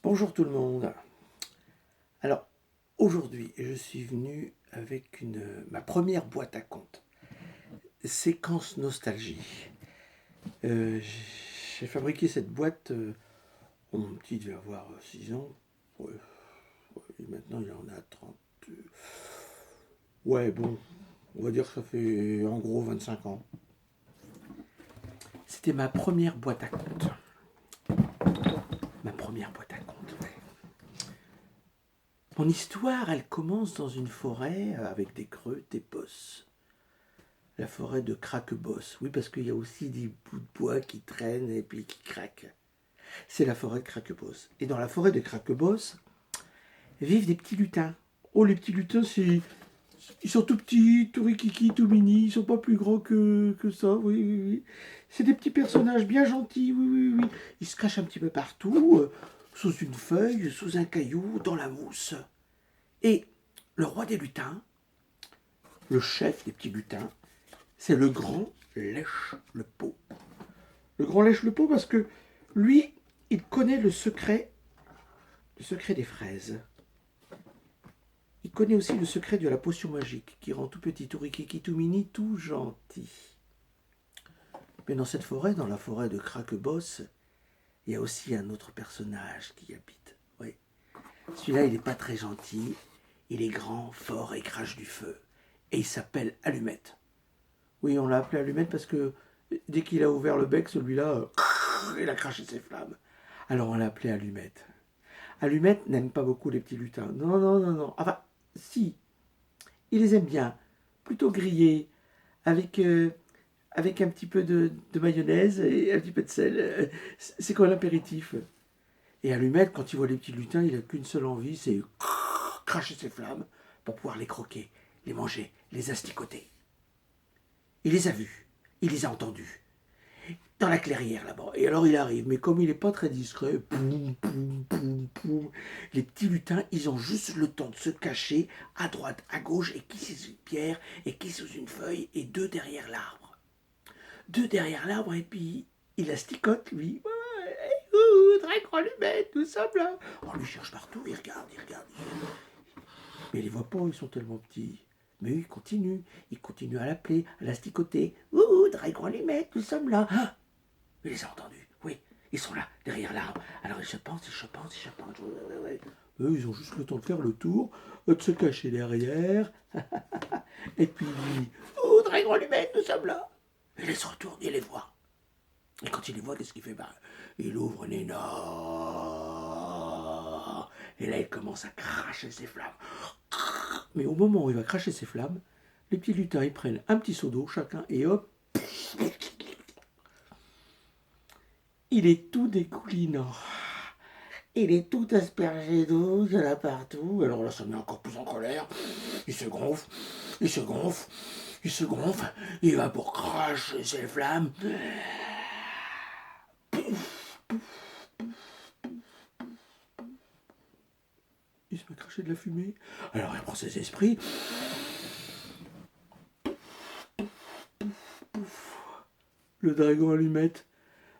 Bonjour tout le monde. Alors, aujourd'hui, je suis venu avec ma première boîte à contes. Séquence nostalgie. J'ai fabriqué cette boîte, mon petit devait avoir 6 ans. Ouais, et maintenant il en a 30. Ouais, bon, on va dire que ça fait en gros 25 ans. C'était ma première boîte à contes. Ma première boîte à contes, ouais. Mon histoire, elle commence dans une forêt avec des creux, des bosses. La forêt de Craquebosse. Oui, parce qu'il y a aussi des bouts de bois qui traînent et puis qui craquent. C'est la forêt de Craquebosse. Et dans la forêt de Craquebosse vivent des petits lutins. Oh, les petits lutins, ils sont tout petits, tout rikiki, tout mini. Ils sont pas plus grands que ça. Oui, oui, oui. C'est des petits personnages bien gentils. Oui, oui, oui. Ils se cachent un petit peu partout, sous une feuille, sous un caillou, dans la mousse. Et le roi des lutins, le chef des petits lutins, c'est le grand Lèche-le-Pot. Le grand Lèche-le-Pot parce que lui, il connaît le secret des fraises. Il connaît aussi le secret de la potion magique qui rend tout petit, tout rikiki, tout mini, tout gentil. Mais dans cette forêt, dans la forêt de Craquebosse, il y a aussi un autre personnage qui y habite. Oui. Celui-là, il n'est pas très gentil. Il est grand, fort et crache du feu. Et il s'appelle Allumette. Oui, on l'a appelé Allumette parce que dès qu'il a ouvert le bec, celui-là, il a craché ses flammes. Alors on l'a appelé Allumette. Allumette n'aime pas beaucoup les petits lutins. Non, non, non, non. Enfin, si, il les aime bien. Plutôt grillés, avec, avec un petit peu de mayonnaise et un petit peu de sel. C'est quoi l'apéritif? Et Allumette, quand il voit les petits lutins, il n'a qu'une seule envie, c'est cracher ses flammes pour pouvoir les croquer, les manger, les asticoter. Il les a vus, il les a entendus, dans la clairière là-bas. Et alors il arrive, mais comme il n'est pas très discret, poum, poum, poum, poum, les petits lutins, ils ont juste le temps de se cacher à droite, à gauche, et qui sous une pierre, et qui sous une feuille, et deux derrière l'arbre. Deux derrière l'arbre, et puis il asticote, lui. Très grand lumette, nous sommes là. On lui cherche partout, il regarde, il regarde. Mais il les voit pas, ils sont tellement petits. Mais il continue à l'appeler, à l'asticoter. Dragon Allumette, nous sommes là. Ah, il les a entendus, oui, ils sont là, derrière l'arbre. Alors ils se pensent. Ouais. Eux, ils ont juste le temps de faire le tour, de se cacher derrière. Et puis, Dragon Allumette, nous sommes là. Il les retourne, il les voit. Et quand il les voit, qu'est-ce qu'il fait? Il ouvre les noix. Et là, il commence à cracher ses flammes. Mais au moment où il va cracher ses flammes, les petits lutins, ils prennent un petit seau d'eau chacun et hop, il est tout dégoulinant. Il est tout aspergé d'eau, il y en a partout. Alors là, ça met encore plus en colère. Il se gonfle, il se gonfle, il se gonfle. Il va pour cracher ses flammes. Il se met à cracher de la fumée. Alors il prend ses esprits. Le dragon allumette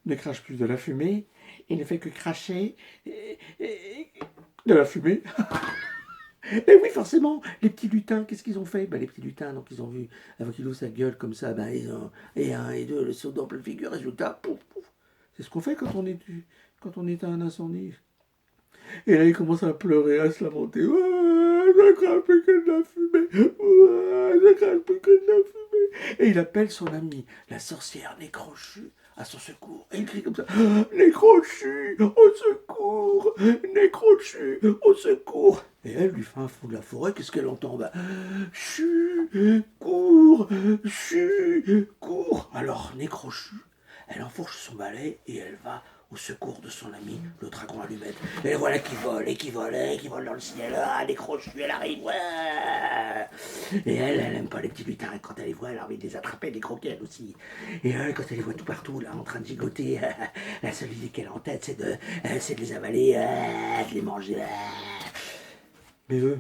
ne crache plus de la fumée. Il ne fait que cracher de la fumée. Et oui, forcément, les petits lutins, qu'est-ce qu'ils ont fait? Les petits lutins, donc ils ont vu, avant qu'il ouvre sa gueule comme ça, ils ont, et un, et deux, le saut en pleine figure, résultat, pouf, pouf. C'est ce qu'on fait quand on éteint un incendie. Et là, il commence à pleurer, à se lamenter. Ouais, je crache plus que de la fumée. Ouais, je crache plus que de la fumée. Et il appelle son amie, la sorcière Nécrochu, à son secours. Et il crie comme ça: Nécrochu, au secours! Nécrochu, au secours! Et elle, du fin fond de la forêt, qu'est-ce qu'elle entend? Chu, cours, chu, cours. Alors, Nécrochu, elle enfourche son balai et elle va au secours de son ami, le dragon allumette. Et voilà qui vole, et qui vole, et qui vole dans le ciel. Ah, les crochus, elle arrive, ouais. Et elle aime pas les petits lutins. Quand elle les voit, elle a envie de les attraper, de les croquer, elle aussi. Et elle, quand elle les voit tout partout, là, en train de gigoter, la seule idée qu'elle a en tête, c'est de les avaler, de les manger. Mais eux,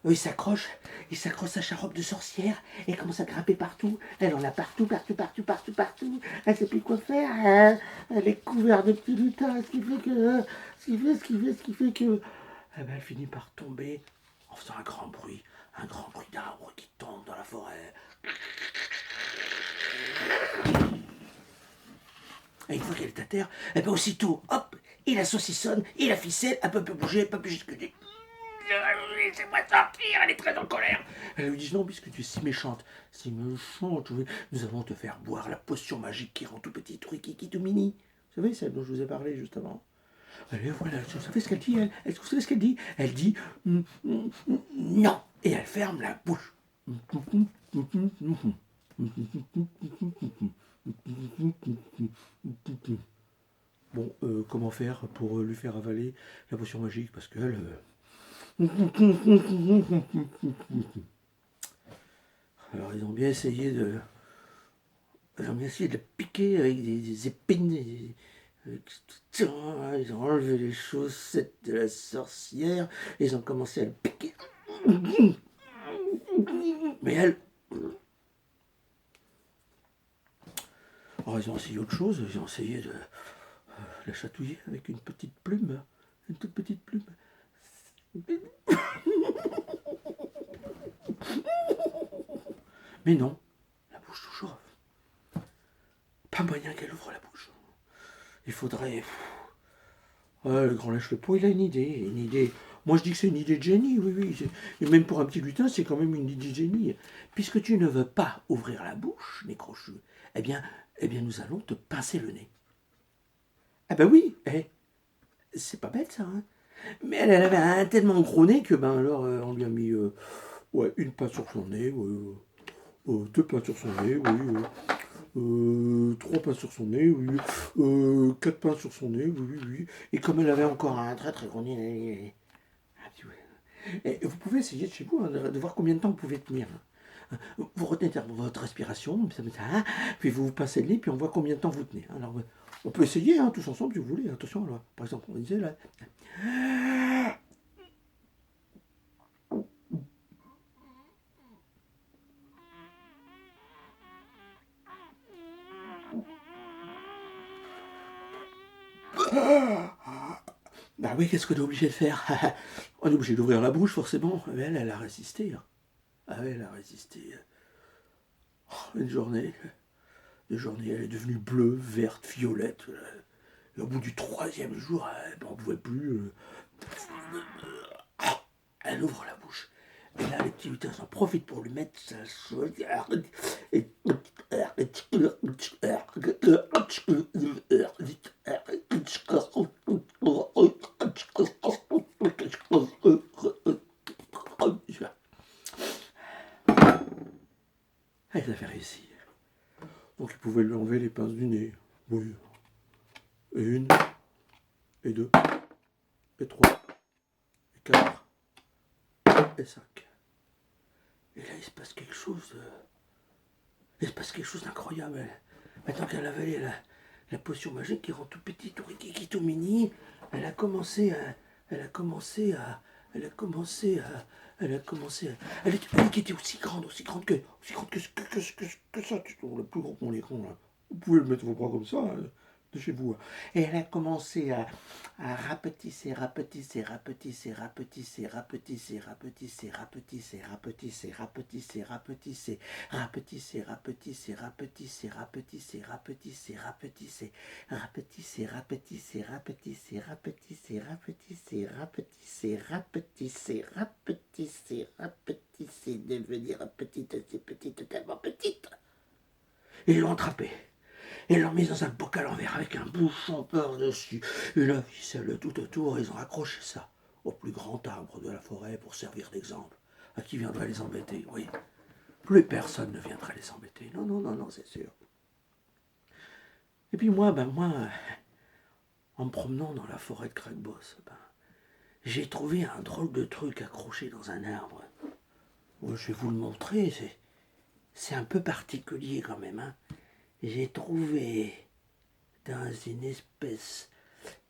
ils s'accrochent, il s'accroche sa robe de sorcière et commence à grimper partout. Elle en a partout, partout, partout, partout, partout. Elle sait plus quoi faire. Elle est couverte de petits lutins, ce qui fait que... Ce qui fait que... Eh ben, elle finit par tomber en faisant un grand bruit d'arbre qui tombe dans la forêt. Et une fois qu'elle est à terre, eh ben aussitôt, hop, il la saucissonne, il la ficelle, elle peut plus bouger, elle peut plus discuter. Laissez-moi sortir, elle est très en colère. Elle lui dit non, puisque tu es si méchante, nous allons te faire boire la potion magique qui rend tout petit, tout riquiqui, tout mini. Vous savez, celle dont je vous ai parlé juste avant. Allez, voilà, vous savez ce qu'elle dit, elle vous savez ce qu'elle dit? Elle dit non, et elle ferme la bouche. Bon, comment faire pour lui faire avaler la potion magique? Parce qu'elle... Alors, ils ont bien essayé de la piquer avec des épines. Ils ont enlevé les chaussettes de la sorcière. Et ils ont commencé à le piquer. Mais elle... Alors, ils ont essayé autre chose. Ils ont essayé de la chatouiller avec une petite plume. Une toute petite plume. Mais non, la bouche toujours. Pas moyen qu'elle ouvre la bouche. Il faudrait... le grand lèche-le-pot, il a une idée. Moi, je dis que c'est une idée de génie, oui. Et même pour un petit lutin, c'est quand même une idée de génie. Puisque tu ne veux pas ouvrir la bouche, nez crochu, eh bien, nous allons te pincer le nez. Ah ben oui, c'est pas bête, ça. Hein. Mais elle avait un tellement gros nez que, alors, on lui a mis une pince sur son nez, deux pinces sur son nez, trois pinces sur son nez, quatre pinces sur son nez, oui. Et comme elle avait encore un très très gros nez, et vous pouvez essayer de chez vous de voir combien de temps vous pouvez tenir. Vous retenez votre respiration, puis vous vous pincez le nez, puis on voit combien de temps vous tenez. Alors, on peut essayer tous ensemble si vous voulez. Attention, alors, par exemple, on disait là. Bah oui, qu'est-ce qu'on est obligé de faire? On est obligé d'ouvrir la bouche, forcément. Mais elle a résisté. Ah oui, elle a résisté. Une journée, elle est devenue bleue, verte, violette. Et au bout du troisième jour, elle n'en pouvait plus. Elle ouvre la bouche. Et là, les petits lutins s'en profitent pour lui mettre sa chose. Elle les avait réussi. Donc, ils pouvaient lui enlever les pinces du nez. Oui. Et une, et deux, et trois, et quatre, et cinq. Et là, il se passe quelque chose. Il se passe quelque chose d'incroyable. Maintenant qu'elle a avalé la potion magique qui rend tout petit, tout riquiqui, tout mini, elle a commencé à... Elle qui était aussi grande que ça. Le plus gros que mon écran, là. Vous pouvez le mettre vos bras comme ça, de chez vous. Et elle a commencé à rapetisser, devenir petite, tellement petite. Ils l'ont attrapée. Et l'ont mise dans un bocal en verre avec un bouchon par-dessus et la ficelle tout autour. Ils ont accroché ça au plus grand arbre de la forêt pour servir d'exemple. À qui viendrait les embêter? Oui, plus personne ne viendrait les embêter. Non, c'est sûr. Et puis moi, en me promenant dans la forêt de Crackboss, j'ai trouvé un drôle de truc accroché dans un arbre. Je vais vous le montrer, c'est un peu particulier quand même. Hein. J'ai trouvé dans une espèce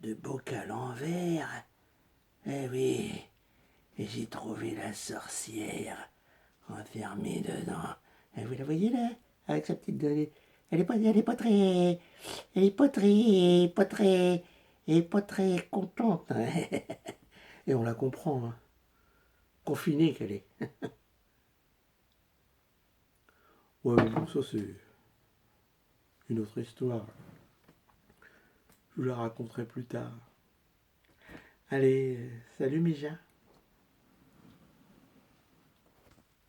de bocal en verre. Eh oui, et j'ai trouvé la sorcière enfermée dedans. Et vous la voyez là, avec sa petite donnée. Elle est pas très contente. Hein. Et on la comprend, hein. Confinée qu'elle est. Ouais, mais bon, ça c'est une autre histoire. Je vous la raconterai plus tard. Allez, salut Mija.